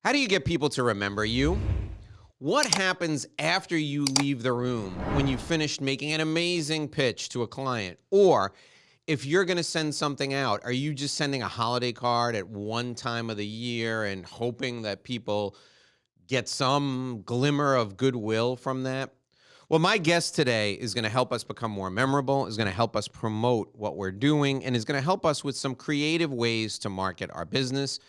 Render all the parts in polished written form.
How do you get people to remember you? What happens after you leave the room when you finished making an amazing pitch to a client? Or if you're going to send something out, are you just sending a holiday card at one time of the year and hoping that people get some glimmer of goodwill from that? Well, my guest today is going to help us become more memorable, is going to help us promote what we're doing, and is going to help us with some creative ways to market our business.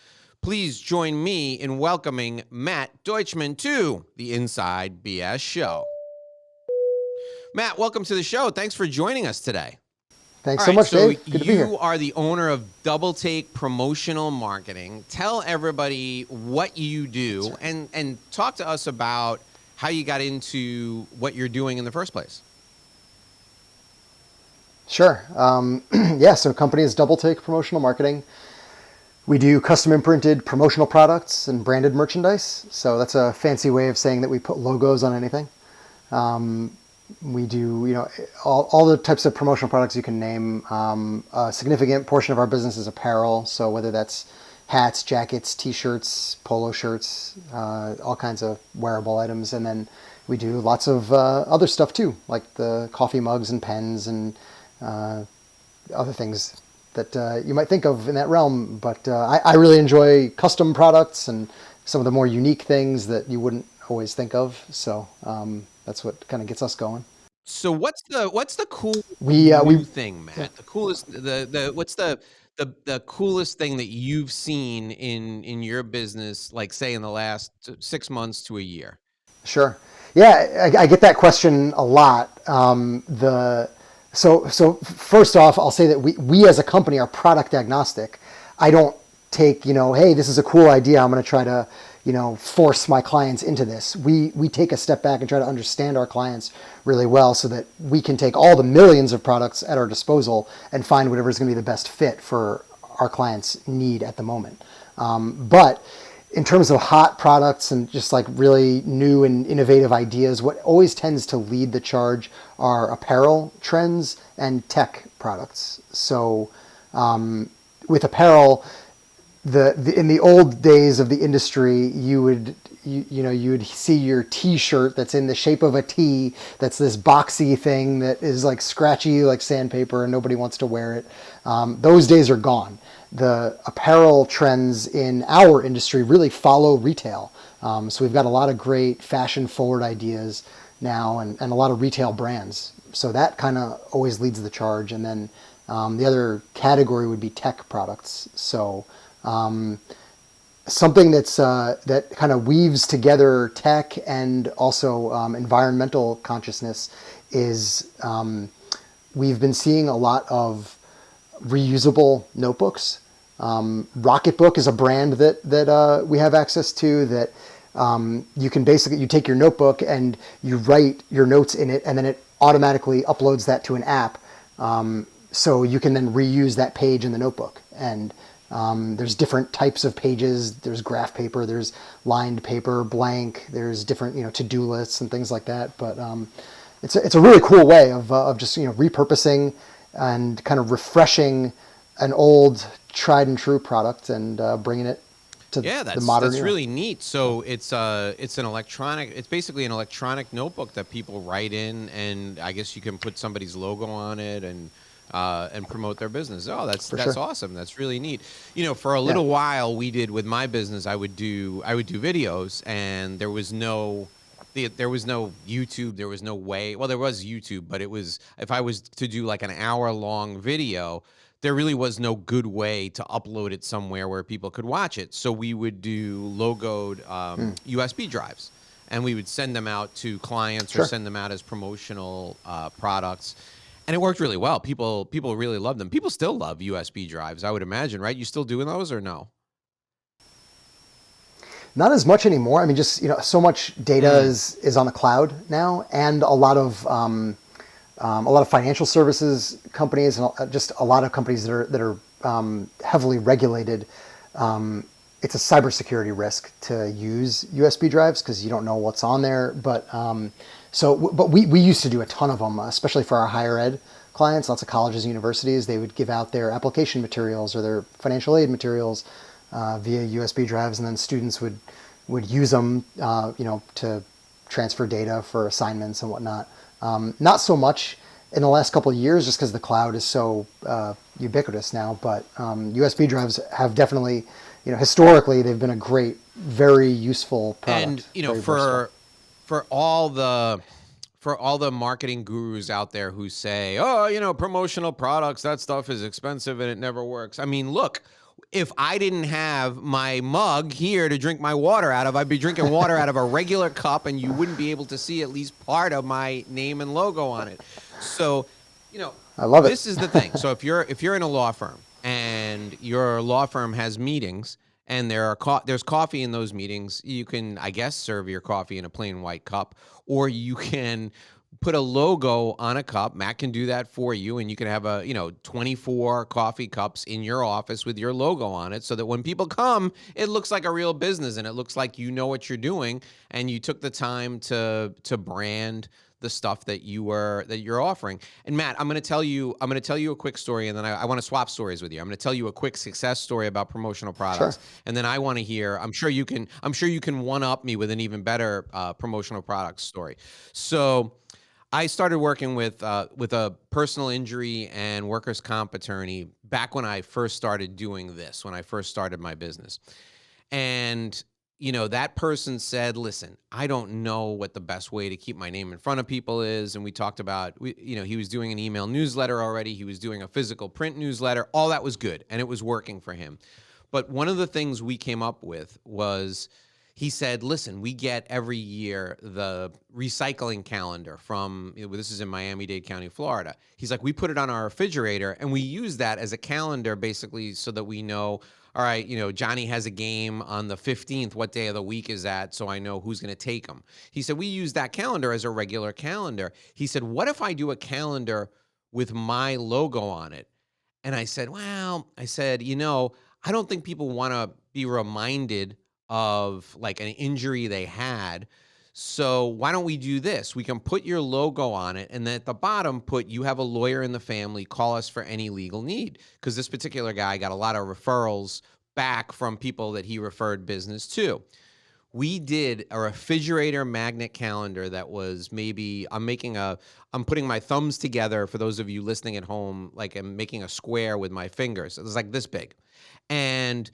Please join me in welcoming Matt Deutschman to the Inside BS Show. Matt, welcome to the show. Thanks for joining us today. Thanks so much, Dave. Good to be here. You are the owner of Doubletake Promotional Marketing. Tell everybody what you do and talk to us about how you got into what you're doing in the first place. Sure. So company is Doubletake Promotional Marketing. We do custom imprinted promotional products and branded merchandise. So that's a fancy way of saying that we put logos on anything. We do, all the types of promotional products you can name. A significant portion of our business is apparel. So whether that's hats, jackets, t-shirts, polo shirts, all kinds of wearable items. And then we do lots of other stuff too, like the coffee mugs and pens and other things that you might think of in that realm. But I really enjoy custom products and some of the more unique things that you wouldn't always think of. So that's what kind of gets us going. So what's the cool new thing, Matt? Yeah. The coolest what's the coolest thing that you've seen in your business, like say in the last 6 months to a year? Sure. Yeah, I get that question a lot. So first off, I'll say that we as a company are product agnostic. I don't take, hey, this is a cool idea, I'm going to try to, force my clients into this. We take a step back and try to understand our clients really well so that we can take all the millions of products at our disposal and find whatever is going to be the best fit for our clients' need at the moment. But in terms of hot products and just like really new and innovative ideas, what always tends to lead the charge are apparel trends and tech products. So with apparel, in the old days of the industry, you would see your T-shirt that's in the shape of a T, that's this boxy thing that is like scratchy like sandpaper and nobody wants to wear it. Those days are gone. The apparel trends in our industry really follow retail. So we've got a lot of great fashion forward ideas now and a lot of retail brands. So that kind of always leads the charge. And then the other category would be tech products. So something that kind of weaves together tech and also environmental consciousness is we've been seeing a lot of reusable notebooks. Rocketbook is a brand that we have access to that you can basically, you take your notebook and you write your notes in it and then it automatically uploads that to an app. So you can then reuse that page in the notebook. And there's different types of pages. There's graph paper, there's lined paper, blank, there's different, to-do lists and things like that. But it's a really cool way of just, repurposing and kind of refreshing an old tried and true product and bringing it to the modern era. That's really neat. So it's basically an electronic notebook that people write in, and I guess you can put somebody's logo on it and promote their business. Oh, that's awesome. That's really neat. For a little while we did with my business, I would do videos, and there was no YouTube. There was no way. Well, there was YouTube, but it was, if I was to do like an hour-long video, there really was no good way to upload it somewhere where people could watch it. So we would do logoed USB drives, and we would send them out to clients or send them out as promotional products. And it worked really well. People really loved them. People still love USB drives, I would imagine, right? You still doing those or no? Not as much anymore. I mean, just so much data is on the cloud now, and a lot of financial services companies and just a lot of companies that are heavily regulated. It's a cybersecurity risk to use USB drives because you don't know what's on there. But we used to do a ton of them, especially for our higher ed clients. Lots of colleges and universities, they would give out their application materials or their financial aid materials via USB drives, and then students would use them, to transfer data for assignments and whatnot. Not so much in the last couple of years, just because the cloud is so ubiquitous now. But USB drives have definitely, historically they've been a great, very useful product. And very versatile. for all the marketing gurus out there who say, "Oh, promotional products, that stuff is expensive and it never works." I mean, look, if I didn't have my mug here to drink my water out of, I'd be drinking water out of a regular cup, and you wouldn't be able to see at least part of my name and logo on it. So, I love it. this is the thing. So if you're in a law firm and your law firm has meetings and there's coffee in those meetings, you can, I guess, serve your coffee in a plain white cup, or you can put a logo on a cup. Matt can do that for you, and you can have 24 coffee cups in your office with your logo on it, so that when people come, it looks like a real business and it looks like you know what you're doing, and you took the time to brand the stuff that you're offering. And Matt, I'm going to tell you a quick story, and then I want to swap stories with you. I'm going to tell you a quick success story about promotional products, Sure. and then I want to hear. I'm sure you can one up me with an even better promotional products story. So, I started working with a personal injury and workers' comp attorney back when I first started doing this, when I first started my business. And, that person said, "Listen, I don't know what the best way to keep my name in front of people is." And we talked about, he was doing an email newsletter already. He was doing a physical print newsletter. All that was good, and it was working for him. But one of the things we came up with was, he said, "Listen, we get every year the recycling calendar from," this is in Miami-Dade County, Florida. He's like, "We put it on our refrigerator, and we use that as a calendar basically so that we know, all right, Johnny has a game on the 15th. What day of the week is that? So I know who's going to take him." He said, "We use that calendar as a regular calendar." He said, "What if I do a calendar with my logo on it?" And I said, "Well," I said, "I don't think people want to be reminded of like an injury they had. So why don't we do this? We can put your logo on it, and then at the bottom put, 'You have a lawyer in the family. Call us for any legal need.'" Because this particular guy got a lot of referrals back from people that he referred business to. We did a refrigerator magnet calendar that was, maybe, I'm putting my thumbs together for those of you listening at home, like I'm making a square with my fingers. It was like this big. And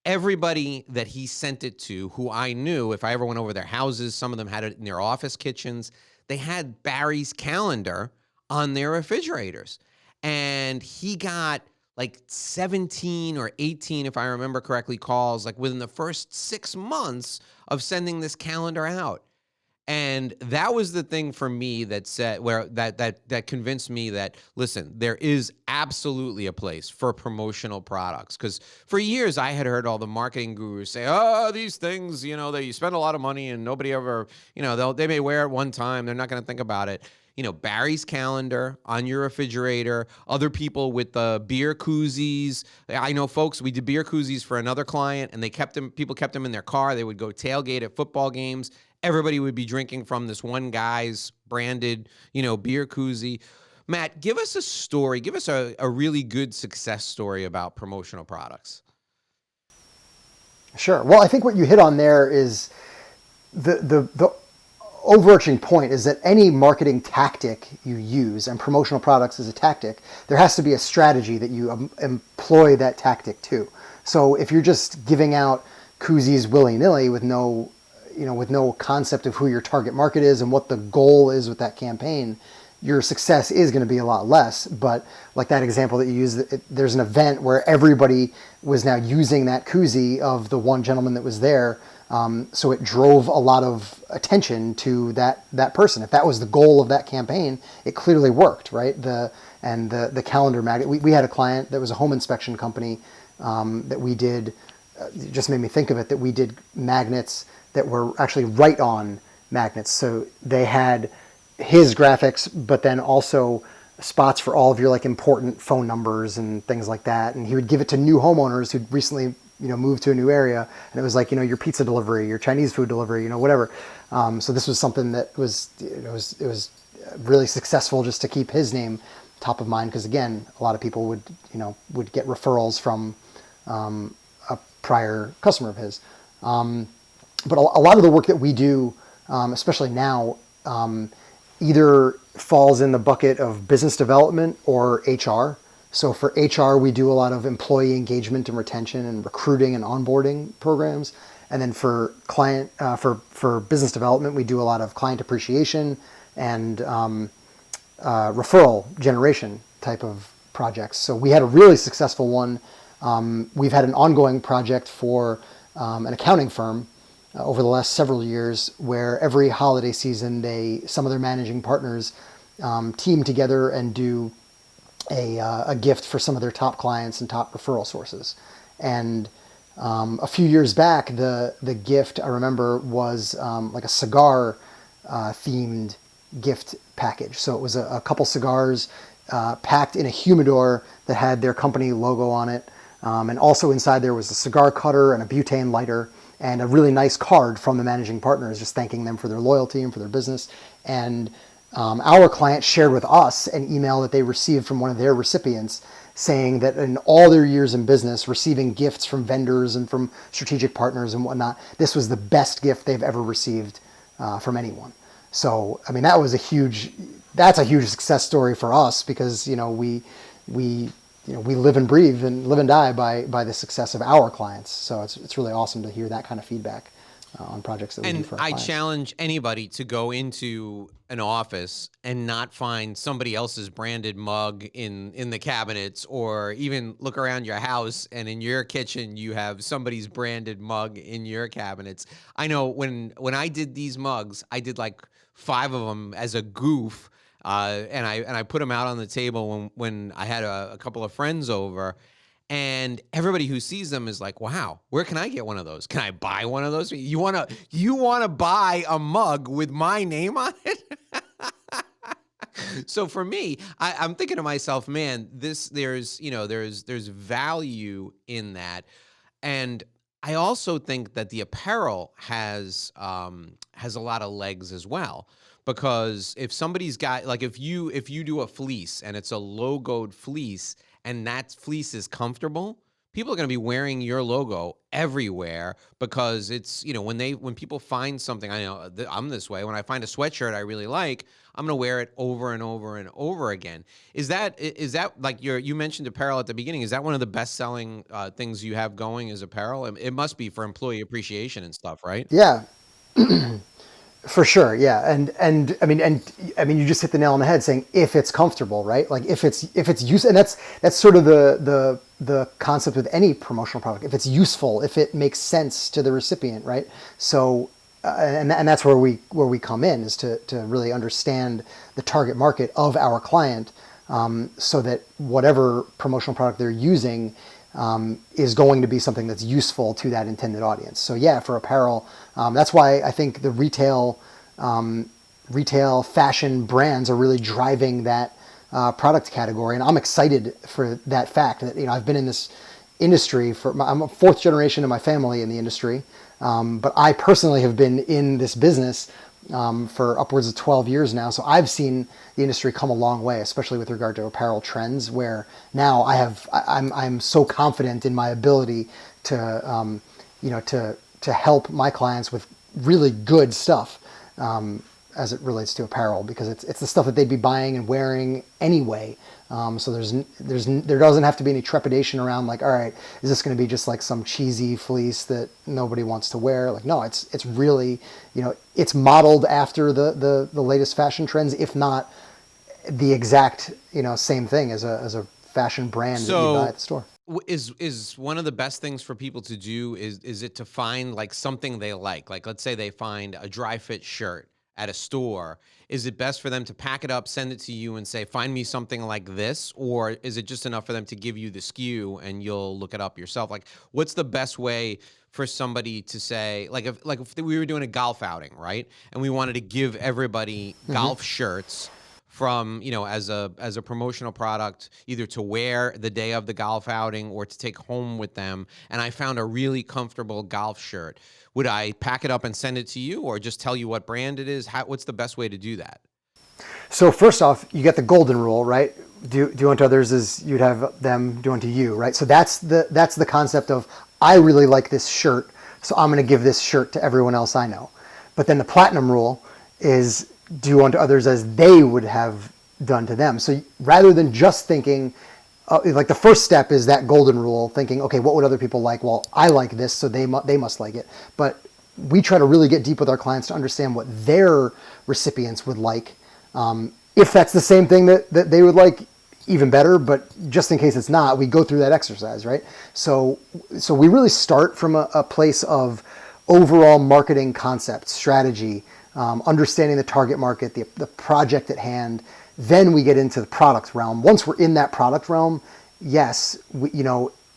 everybody that he sent it to, who I knew, if I ever went over their houses, some of them had it in their office kitchens, they had Barry's calendar on their refrigerators. And he got like 17 or 18, if I remember correctly, calls like within the first 6 months of sending this calendar out. And that was the thing for me that said, where that convinced me that, listen, there is absolutely a place for promotional products. Because for years I had heard all the marketing gurus say, "Oh, these things, they spend a lot of money and nobody ever, they may wear it one time, they're not going to think about it." Barry's calendar on your refrigerator, other people with the beer koozies. I know folks, we did beer koozies for another client, and people kept them in their car. They would go tailgate at football games. Everybody would be drinking from this one guy's branded, beer koozie. Matt, give us a story. Give us a really good success story about promotional products. Sure. Well, I think what you hit on there is the overarching point is that any marketing tactic you use, and promotional products is a tactic, there has to be a strategy that you employ that tactic to. So if you're just giving out koozies willy-nilly with no concept of who your target market is and what the goal is with that campaign, your success is going to be a lot less. But like that example that you used, there's an event where everybody was now using that koozie of the one gentleman that was there. So it drove a lot of attention to that person. If that was the goal of that campaign, it clearly worked, right? The calendar magnet. We had a client that was a home inspection company that we did. It just made me think of it, that we did magnets that were actually write-on magnets. So they had his graphics, but then also spots for all of your like important phone numbers and things like that. And he would give it to new homeowners who'd recently moved to a new area, and it was like your pizza delivery, your Chinese food delivery, whatever. So this was something that was it was really successful just to keep his name top of mind, because again, a lot of people would get referrals from a prior customer of his. But a lot of the work that we do, especially now, either falls in the bucket of business development or HR. So for HR, we do a lot of employee engagement and retention and recruiting and onboarding programs. And then for for business development, we do a lot of client appreciation and referral generation type of projects. So we had a really successful one. We've had an ongoing project for an accounting firm over the last several years, where every holiday season, some of their managing partners team together and do a gift for some of their top clients and top referral sources. And a few years back, the gift I remember was like a cigar themed gift package. So it was a couple cigars packed in a humidor that had their company logo on it. And also inside there was a cigar cutter and a butane lighter and a really nice card from the managing partners, just thanking them for their loyalty and for their business. And our client shared with us an email that they received from one of their recipients saying that in all their years in business, receiving gifts from vendors and from strategic partners and whatnot, this was the best gift they've ever received from anyone. So, I mean, that's a huge success story for us, because, we live and breathe and live and die by the success of our clients. So it's really awesome to hear that kind of feedback on projects that we do for our clients. I challenge anybody to go into an office and not find somebody else's branded mug in the cabinets, or even look around your house and in your kitchen you have somebody's branded mug in your cabinets. I know when I did these mugs, I did like 5 of them as a goof. And I put them out on the table when I had a couple of friends over, and everybody who sees them is like, "Wow, where can I get one of those? Can I buy one of those? You wanna buy a mug with my name on it?" So for me, I'm thinking to myself, man, there's value in that, and I also think that the apparel has a lot of legs as well. Because if somebody's got, like, if you do a fleece and it's a logoed fleece and that fleece is comfortable, people are going to be wearing your logo everywhere, because it's, when people find something, I know I'm this way. When I find a sweatshirt I really like, I'm going to wear it over and over and over again. Is that like you mentioned apparel at the beginning? Is that one of the best selling things you have going is apparel? It must be for employee appreciation and stuff, right? Yeah. For sure, yeah, and I mean, you just hit the nail on the head saying if it's comfortable, right? Like if it's use, and that's sort of the concept with any promotional product. If it's useful, if it makes sense to the recipient, right? So, and that's where we come in, is to really understand the target market of our client, so that whatever promotional product they're using is going to be something that's useful to that intended audience. So yeah, for apparel, that's why I think the retail fashion brands are really driving that product category, and I'm excited for that fact that I've been in this industry I'm a 4th generation in my family in the industry, but I personally have been in this business for upwards of 12 years now. So I've seen the industry come a long way, especially with regard to apparel trends, where now I'm so confident in my ability to help my clients with really good stuff as it relates to apparel, because it's the stuff that they'd be buying and wearing anyway. So there doesn't have to be any trepidation around, like, all right, is this going to be just like some cheesy fleece that nobody wants to wear? Like, no, it's really, it's modeled after the latest fashion trends, if not the exact, same thing as a fashion brand that you buy at the store. Is one of the best things for people to do is it to find like something they like? Like, let's say they find a dry fit shirt at a store. Is it best for them to pack it up, send it to you, and say, "Find me something like this," or is it just enough for them to give you the SKU and you'll look it up yourself? Like, what's the best way for somebody to say, like, if we were doing a golf outing, right, and we wanted to give everybody golf shirts from, as a promotional product, either to wear the day of the golf outing or to take home with them, and I found a really comfortable golf shirt, would I pack it up and send it to you, or just tell you what brand it is? What's the best way to do that? So first off, you get the golden rule, right? Do unto others as you'd have them do unto you, right? So that's the concept of, I really like this shirt, so I'm going to give this shirt to everyone else I know. But then the platinum rule is do unto others as they would have done to them. So rather than just thinking, like the first step is that golden rule, thinking, okay, what would other people like? Well, I like this, so they must like it. But we try to really get deep with our clients to understand what their recipients would like. If that's the same thing that they would like, even better, but just in case it's not, we go through that exercise, right? So we really start from a place of overall marketing concept, strategy, understanding the target market, the project at hand. Then we get into the product realm. Once we're in that product realm, yes,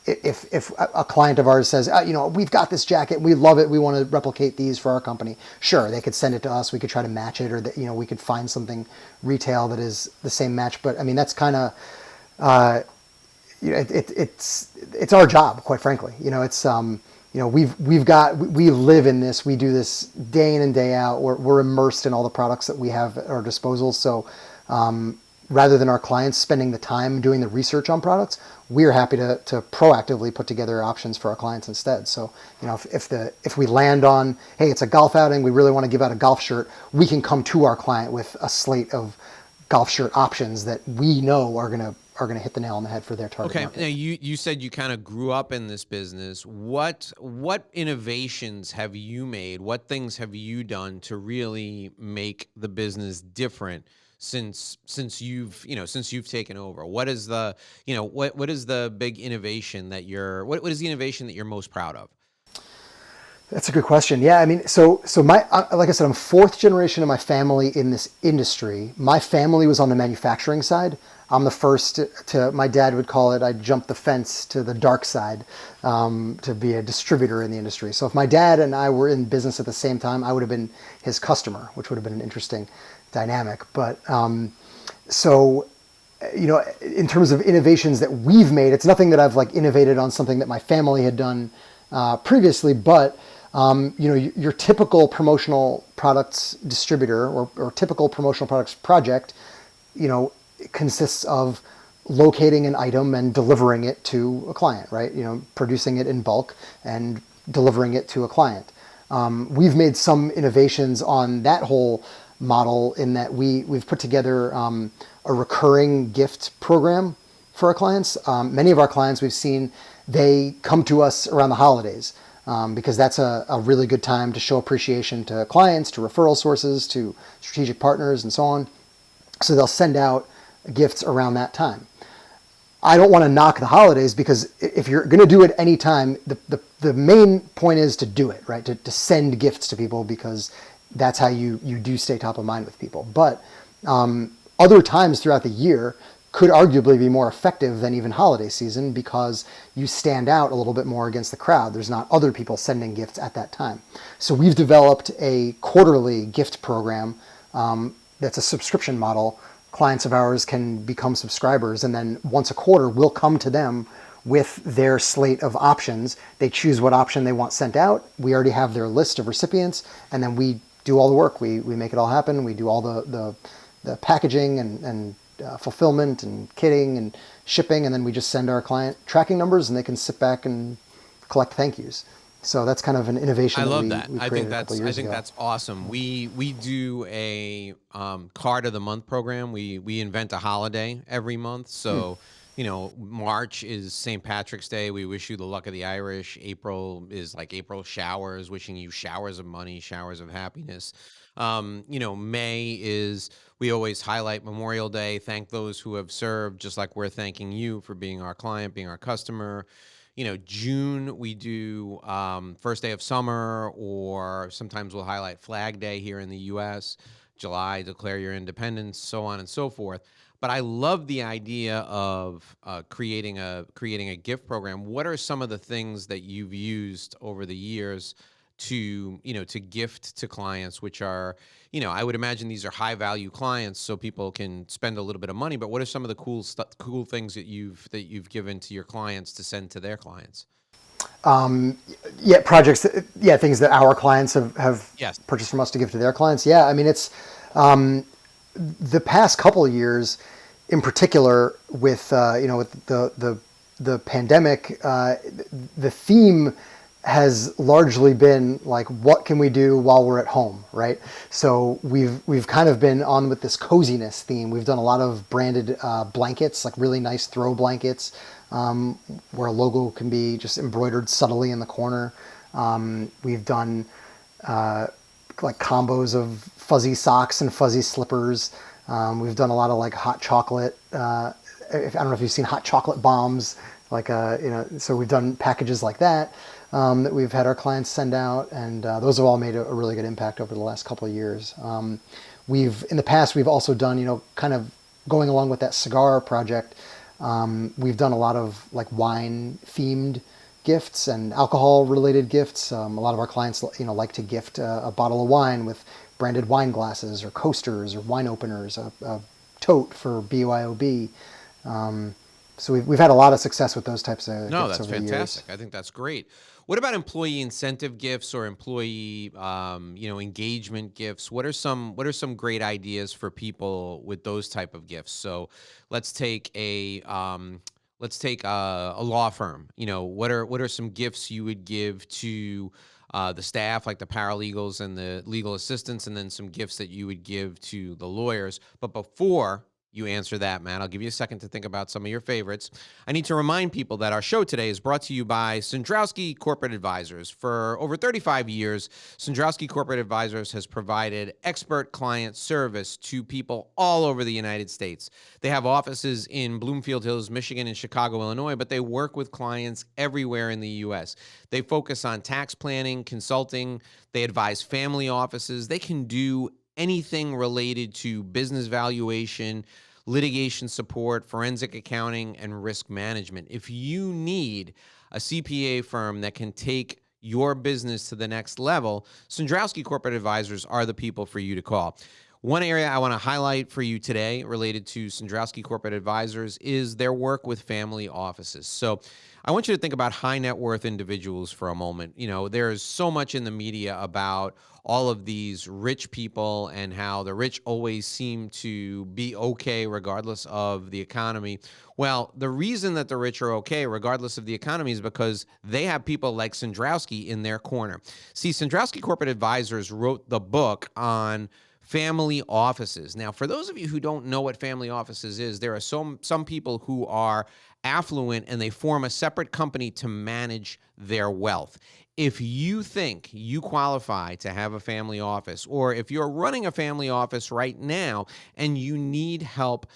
if a client of ours says, we've got this jacket, we love it, we want to replicate these for our company, sure, they could send it to us, we could try to match it, or we could find something retail that is the same match. But I mean, that's kind of, it's our job, quite frankly. We live in this, we do this day in and day out, we're immersed in all the products that we have at our disposal. So rather than our clients spending the time doing the research on products, we're happy to proactively put together options for our clients instead. So, if we land on, hey, it's a golf outing, we really want to give out a golf shirt, we can come to our client with a slate of golf shirt options that we know are gonna hit the nail on the head for their target market. Now you said you kind of grew up in this business. What innovations have you made? What things have you done to really make the business different since you've taken over? What is the what is the big innovation that what is the innovation that you're most proud of? That's a good question. Yeah, I mean, so my like I said, I'm fourth generation of my family in this industry. My family was on the manufacturing side. I'm the first to my dad would call it, I jumped the fence to the dark side, to be a distributor in the industry. So if my dad and I were in business at the same time, I would have been his customer, which would have been an interesting dynamic. But in terms of innovations that we've made, it's nothing that I've like innovated on something that my family had done previously, but your typical promotional products distributor or typical promotional products project, consists of locating an item and delivering it to a client, right? Producing it in bulk and delivering it to a client. We've made some innovations on that whole model in that we've put together a recurring gift program for our clients. Many of our clients we've seen, they come to us around the holidays because that's a really good time to show appreciation to clients, to referral sources, to strategic partners, and so on. So they'll send out gifts around that time. I don't want to knock the holidays because if you're going to do it any time, the main point is to do it, right? To send gifts to people because that's how you do stay top of mind with people. But other times throughout the year could arguably be more effective than even holiday season because you stand out a little bit more against the crowd. There's not other people sending gifts at that time. So we've developed a quarterly gift program that's a subscription model. Clients of ours can become subscribers, and then once a quarter, we'll come to them with their slate of options. They choose what option they want sent out. We already have their list of recipients, and then we do all the work. We make it all happen. We do all the packaging and fulfillment and kitting and shipping, and then we just send our client tracking numbers, and they can sit back and collect thank yous. So that's kind of an innovation. I love that. We I think ago. That's awesome. We do a card of the month program. We invent a holiday every month. So March is St. Patrick's Day. We wish you the luck of the Irish. April is like April showers, wishing you showers of money, showers of happiness. May is, we always highlight Memorial Day, thank those who have served, just like we're thanking you for being our client, being our customer. June, we do first day of summer, or sometimes we'll highlight Flag Day here in the U.S. July, declare your independence, so on and so forth. But I love the idea of creating a gift program. What are some of the things that you've used over the years to gift to clients, which are, I would imagine these are high value clients, so people can spend a little bit of money. But what are some of the cool things that you've given to your clients to send to their clients? Projects, things that our clients have Yes. purchased from us to give to their clients. Yeah, I mean, it's the past couple of years, in particular, with with the the pandemic, the theme has largely been like, what can we do while we're at home, right? So we've kind of been on with this coziness theme. We've done a lot of branded blankets, like really nice throw blankets, where a logo can be just embroidered subtly in the corner. We've done like combos of fuzzy socks and fuzzy slippers. We've done a lot of like hot chocolate. I don't know if you've seen hot chocolate bombs, like so we've done packages like that that we've had our clients send out, and those have all made a really good impact over the last couple of years. In the past we've also done, kind of going along with that cigar project. We've done a lot of like wine themed gifts and alcohol related gifts. A lot of our clients, like to gift a bottle of wine with branded wine glasses or coasters or wine openers, a tote for BYOB. So we've had a lot of success with those types of No, gifts that's over the years. fantastic. I think that's great. What about employee incentive gifts or employee, engagement gifts? What are some great ideas for people with those type of gifts? So let's take a law firm. What are some gifts you would give to the staff, like the paralegals and the legal assistants, and then some gifts that you would give to the lawyers? But before you answer that, Matt, I'll give you a second to think about some of your favorites. I need to remind people that our show today is brought to you by Sandrowski Corporate Advisors. For over 35 years, Sandrowski Corporate Advisors has provided expert client service to people all over the United States. They have offices in Bloomfield Hills, Michigan, and Chicago, Illinois, but they work with clients everywhere in the U.S. They focus on tax planning, consulting. They advise family offices. They can do anything related to business valuation, litigation support, forensic accounting, and risk management. If you need a CPA firm that can take your business to the next level, Sandrowski Corporate Advisors are the people for you to call. One area I want to highlight for you today related to Sandrowski Corporate Advisors is their work with family offices. So I want you to think about high net worth individuals for a moment. There's so much in the media about all of these rich people and how the rich always seem to be okay regardless of the economy. Well, the reason that the rich are okay regardless of the economy is because they have people like Sandrowski in their corner. See, Sandrowski Corporate Advisors wrote the book on family offices. Now, for those of you who don't know what family offices is, there are some people who are affluent and they form a separate company to manage their wealth. If you think you qualify to have a family office, or if you're running a family office right now and you need help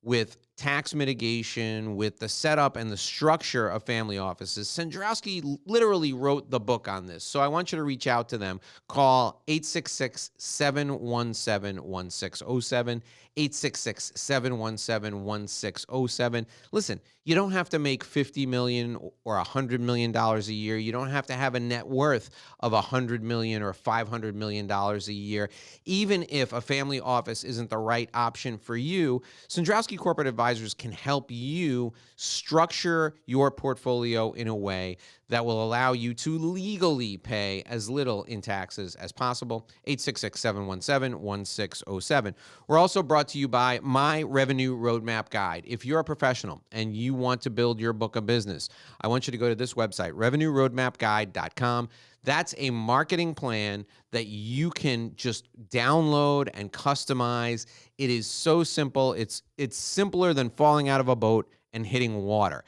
with tax mitigation, with the setup and the structure of family offices, Sandrowski literally wrote the book on this. So I want you to reach out to them. Call 866-717-1607, 866-717-1607. Listen, you don't have to make $50 million or $100 million a year. You don't have to have a net worth of $100 million or $500 million a year. Even if a family office isn't the right option for you, Sandrowski Corporate Advisors can help you structure your portfolio in a way that will allow you to legally pay as little in taxes as possible. 866-717-1607. We're also brought to you by My Revenue Roadmap Guide. If you're a professional and you want to build your book of business, I want you to go to this website, revenueroadmapguide.com. That's a marketing plan that you can just download and customize. It is so simple. It's simpler than falling out of a boat and hitting water.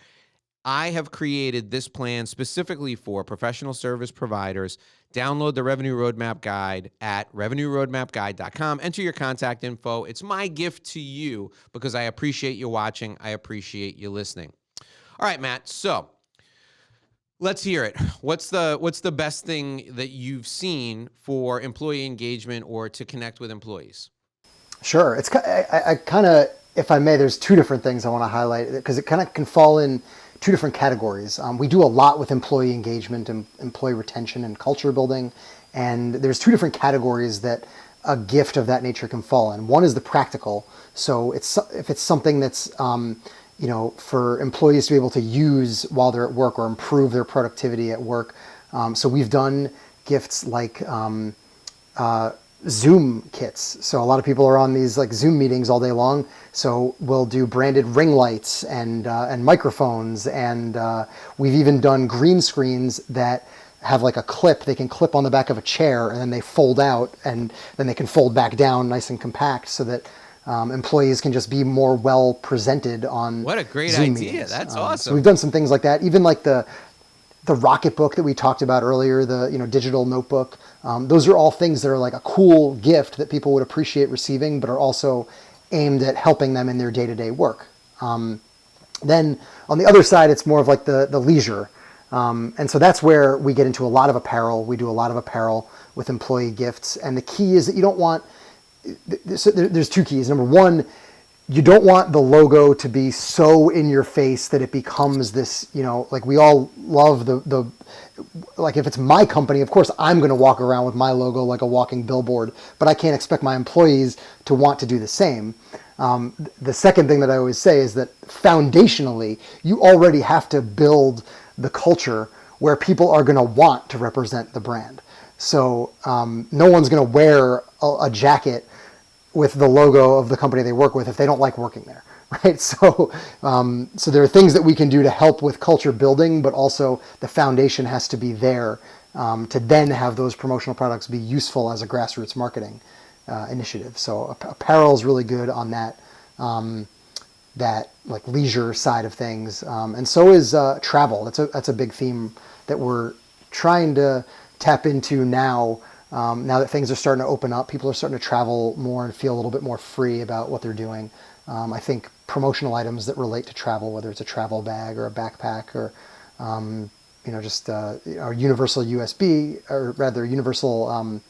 I have created this plan specifically for professional service providers. Download the Revenue Roadmap Guide at revenueroadmapguide.com. Enter your contact info. It's my gift to you because I appreciate you watching. I appreciate you listening. All right, Matt. So let's hear it. What's the best thing that you've seen for employee engagement or to connect with employees? Sure. I kind of, if I may, there's two different things I want to highlight because it kind of can fall in two different categories. We do a lot with employee engagement and employee retention and culture building. And there's two different categories that a gift of that nature can fall in. One is the practical. So if it's something that's, for employees to be able to use while they're at work or improve their productivity at work. So we've done gifts like Zoom kits. So a lot of people are on these like Zoom meetings all day long. So we'll do branded ring lights and microphones, and we've even done green screens that have like a clip they can clip on the back of a chair, and then they fold out, and then they can fold back down nice and compact, so that employees can just be more well presented on What a great Zoom idea. meetings. That's So we've awesome. done some things like that. Even like the Rocket Book that we talked about earlier, the digital notebook. Those are all things that are like a cool gift that people would appreciate receiving, but are also aimed at helping them in their day-to-day work. Then on the other side, it's more of like the leisure. And so that's where we get into a lot of apparel. We do a lot of apparel with employee gifts. And the key is that you don't want, there's two keys. Number one, you don't want the logo to be so in your face that it becomes this, like we all love like if it's my company, of course I'm going to walk around with my logo like a walking billboard, but I can't expect my employees to want to do the same. The second thing that I always say is that foundationally, you already have to build the culture where people are going to want to represent the brand. So no one's going to wear a jacket with the logo of the company they work with if they don't like working there, right? So there are things that we can do to help with culture building, but also the foundation has to be there to then have those promotional products be useful as a grassroots marketing initiative. So apparel is really good on that like leisure side of things, and so is travel. That's a big theme that we're trying to tap into now. Now that things are starting to open up, people are starting to travel more and feel a little bit more free about what they're doing. I think promotional items that relate to travel, whether it's a travel bag or a backpack or just our universal USB, or rather universal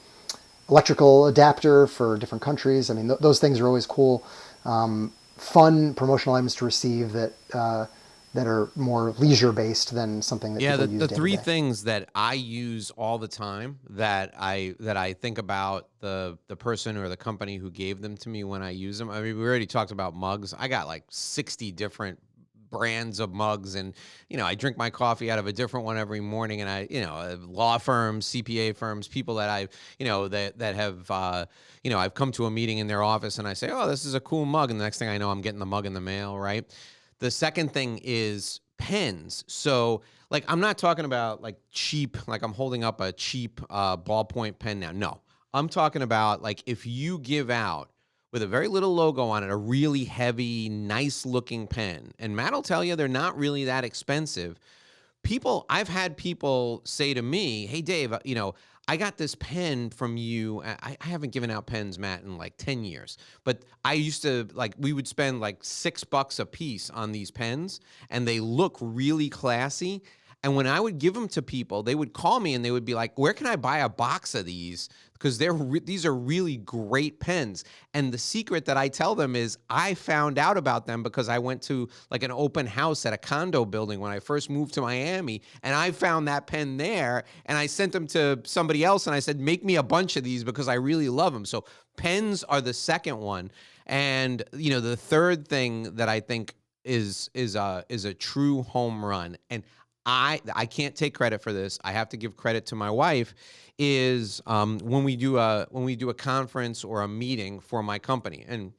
electrical adapter for different countries. I mean, those things are always cool. Fun promotional items to receive that are more leisure based than something that Yeah, people the use day to three day. things that I use all the time that I think about the person or the company who gave them to me when I use them. I mean, we already talked about mugs. I got like 60 different brands of mugs, and I drink my coffee out of a different one every morning, and law firms, CPA firms, people that I that have I've come to a meeting in their office and I say, "Oh, this is a cool mug." And the next thing I know, I'm getting the mug in the mail, right? The second thing is pens. So, like, I'm not talking about like cheap, like I'm holding up a cheap ballpoint pen now. No, I'm talking about like if you give out with a very little logo on it, a really heavy, nice looking pen. And Matt will tell you they're not really that expensive. I've had people say to me, "Hey, Dave, I got this pen from you. I haven't given out pens, Matt, in like 10 years. But I used to, like, we would spend like $6 a piece on these pens, and they look really classy. And when I would give them to people, they would call me and they would be like, "Where can I buy a box of these? Because these are really great pens." And the secret that I tell them is I found out about them because I went to like an open house at a condo building when I first moved to Miami, and I found that pen there, and I sent them to somebody else and I said, "Make me a bunch of these because I really love them." So pens are the second one. And the third thing that I think is a true home run, and I can't take credit for this. I have to give credit to my wife. Is when we do a conference or a meeting for my company, and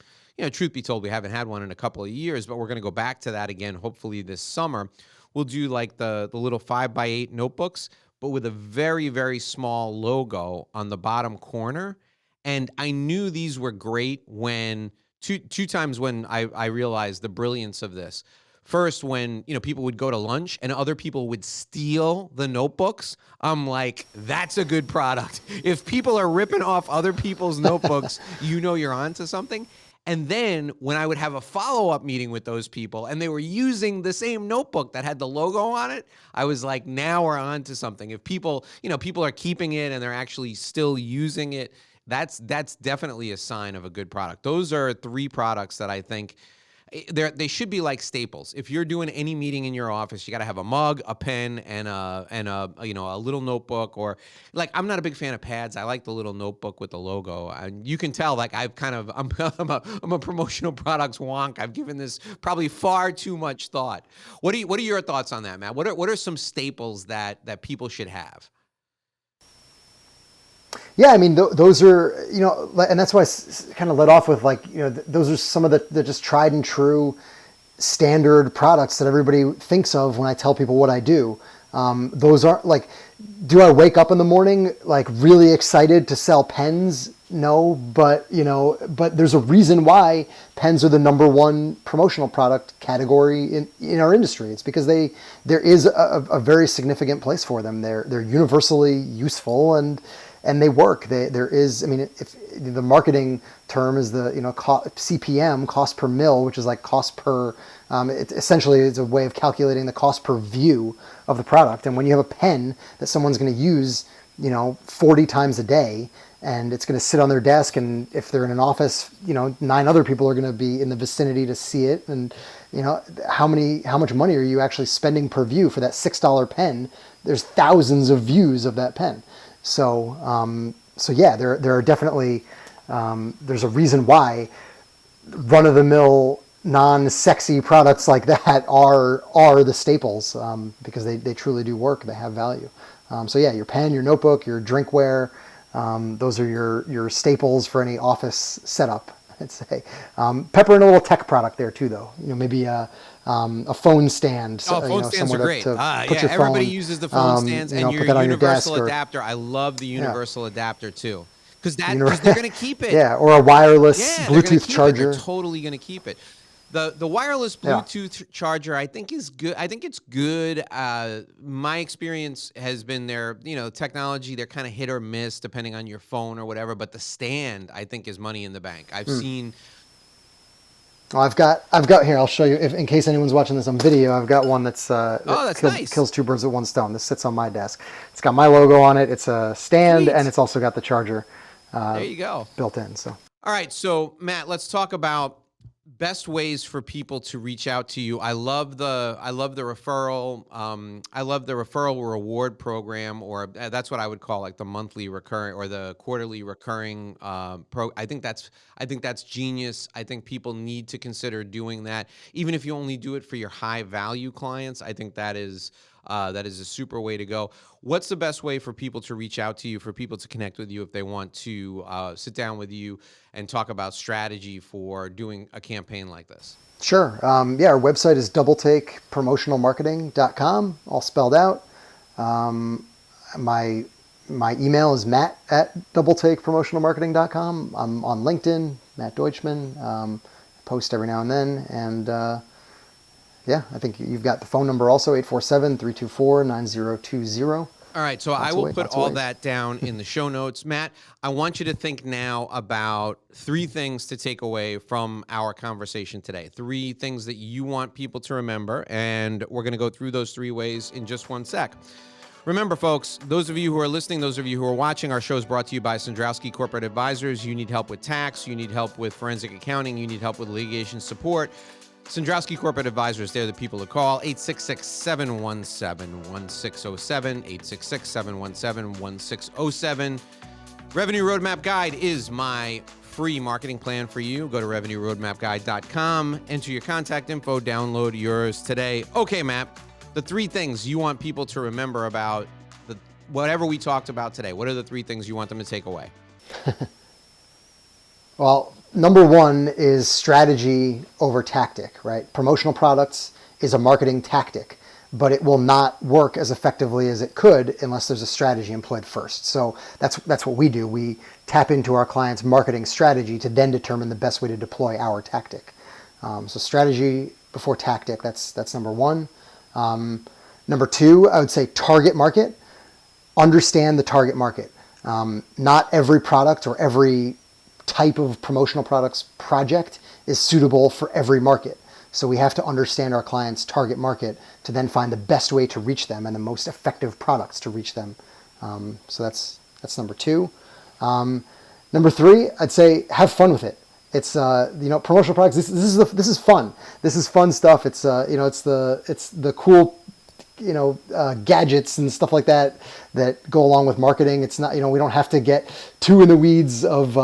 truth be told, we haven't had one in a couple of years, but we're going to go back to that again. Hopefully this summer, we'll do like the little 5x8 notebooks, but with a very very small logo on the bottom corner. And I knew these were great when two times when I realized the brilliance of this. First, when people would go to lunch and other people would steal the notebooks, I'm like, that's a good product. If people are ripping off other people's notebooks, you're onto something. And then when I would have a follow-up meeting with those people and they were using the same notebook that had the logo on it, I was like, now we're on to something. If people are keeping it and they're actually still using it, that's definitely a sign of a good product. Those are three products that I think they should be like staples. If you're doing any meeting in your office, you got to have a mug, a pen, and a little notebook. Or like, I'm not a big fan of pads. I like the little notebook with the logo. And you can tell, like, I'm a promotional products wonk. I've given this probably far too much thought. What are your thoughts on that, Matt? What are some staples that people should have? Yeah, I mean, those are, and that's why I kind of led off with like, those are some of the just tried and true standard products that everybody thinks of when I tell people what I do. Those aren't like, do I wake up in the morning like really excited to sell pens? No, but but there's a reason why pens are the number one promotional product category in our industry. It's because there is a very significant place for them. They're universally useful and they work. There is, I mean, if the marketing term is the CPM, cost per mil, which is like cost per. It essentially is a way of calculating the cost per view of the product. And when you have a pen that someone's going to use, 40 times a day, and it's going to sit on their desk, and if they're in an office, 9 other people are going to be in the vicinity to see it, and how much money are you actually spending per view for that $6 pen? There's thousands of views of that pen. So yeah, there are definitely there's a reason why run-of-the-mill non-sexy products like that are the staples, because they truly do work. They have value. So yeah, your pen, your notebook, your drinkware, those are your staples for any office setup, I'd say. Pepper in a little tech product there too, though. Maybe a phone stand. Oh, phone stands are great. Yeah, everybody uses the phone stands, and your universal adapter. I love the universal adapter too, because they're going to keep it. Yeah, or a wireless Bluetooth charger. They're totally going to keep it. The wireless Bluetooth charger, I think, is good. I think it's good. My experience has been technology, they're kind of hit or miss depending on your phone or whatever. But the stand, I think, is money in the bank. I've seen. Well, I've got here. I'll show you in case anyone's watching this on video. I've got one that's nice. Kills 2 birds with 1 stone. This sits on my desk. It's got my logo on it. It's a stand, Sweet. And it's also got the charger. There you go. Built in. So. All right, so Matt, let's talk about best ways for people to reach out to you. I love the referral. I love the referral reward program, or that's what I would call like the monthly recurring or the quarterly recurring I think that's genius. I think people need to consider doing that, even if you only do it for your high value clients. I think that is a super way to go. What's the best way for people to reach out to you, for people to connect with you if they want to sit down with you and talk about strategy for doing a campaign like this? Sure. Our website is Doubletake promotionalmarketing.com, all spelled out. My email is matt@doubletakepromotionalmarketing.com. I'm on LinkedIn, Matt Deutschman. Post every now and then. And I think you've got the phone number also, 847-324-9020. All right, so I will put all that down in the show notes. Matt, I want you to think now about 3 things to take away from our conversation today. 3 things that you want people to remember, and we're going to go through those 3 ways in just 1 sec. Remember, folks, those of you who are listening, those of you who are watching, our show is brought to you by Sandrowski Corporate Advisors. You need help with tax, you need help with forensic accounting, you need help with litigation support. Sandrowski Corporate Advisors, they're the people to call. 866-717-1607, 866-717-1607. Revenue Roadmap Guide is my free marketing plan for you. Go to revenueroadmapguide.com, enter your contact info, download yours today. Okay, Matt, the 3 things you want people to remember about whatever we talked about today. What are the 3 things you want them to take away? Well, number 1 is strategy over tactic, right? Promotional products is a marketing tactic, but it will not work as effectively as it could unless there's a strategy employed first. So that's what we do. We tap into our clients' marketing strategy to then determine the best way to deploy our tactic. So strategy before tactic, that's number 1. Number 2, I would say target market. Understand the target market. Not every product or every type of promotional products project is suitable for every market. So we have to understand our clients' target market to then find the best way to reach them and the most effective products to reach them. So that's number 2. Number 3, I'd say have fun with it. It's promotional products. This is fun. This is fun stuff. It's it's the cool gadgets and stuff like that go along with marketing. It's not, we don't have to get too in the weeds of,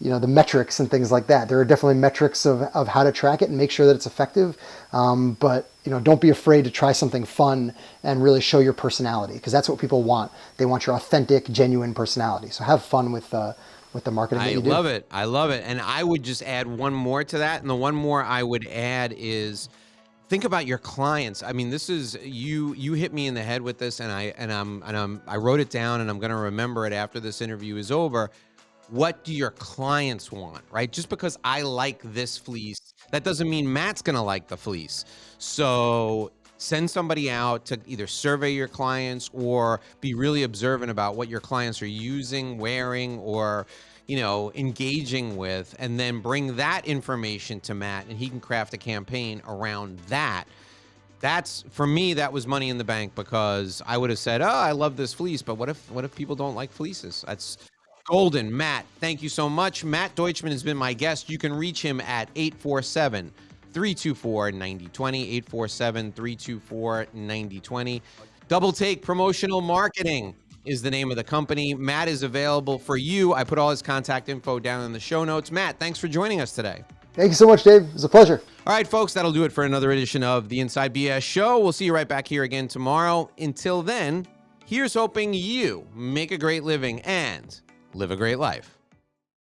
the metrics and things like that. There are definitely metrics of how to track it and make sure that it's effective. But don't be afraid to try something fun and really show your personality, because that's what people want. They want your authentic, genuine personality. So have fun with the marketing that you do. I love it. I love it. And I would just add one more to that. And the one more I would add is think about your clients. I mean, this is you hit me in the head with this, and I wrote it down, and I'm going to remember it after this interview is over. What do your clients want, right? Just because I like this fleece, that doesn't mean Matt's going to like the fleece. So send somebody out to either survey your clients or be really observant about what your clients are using, wearing, or engaging with, and then bring that information to Matt, and he can craft a campaign around that. That's, for me, that was money in the bank, because I would have said, oh, I love this fleece, but what if people don't like fleeces? That's golden. Matt, thank you so much. Matt Deutschman has been my guest. You can reach him at 847-324-9020, 847-324-9020. Doubletake Promotional Marketing is the name of the company. Matt is available for you. I put all his contact info down in the show notes. Matt, thanks for joining us today. Thank you so much, Dave. It was a pleasure. All right, folks, that'll do it for another edition of the Inside BS Show. We'll see you right back here again tomorrow. Until then, here's hoping you make a great living and live a great life.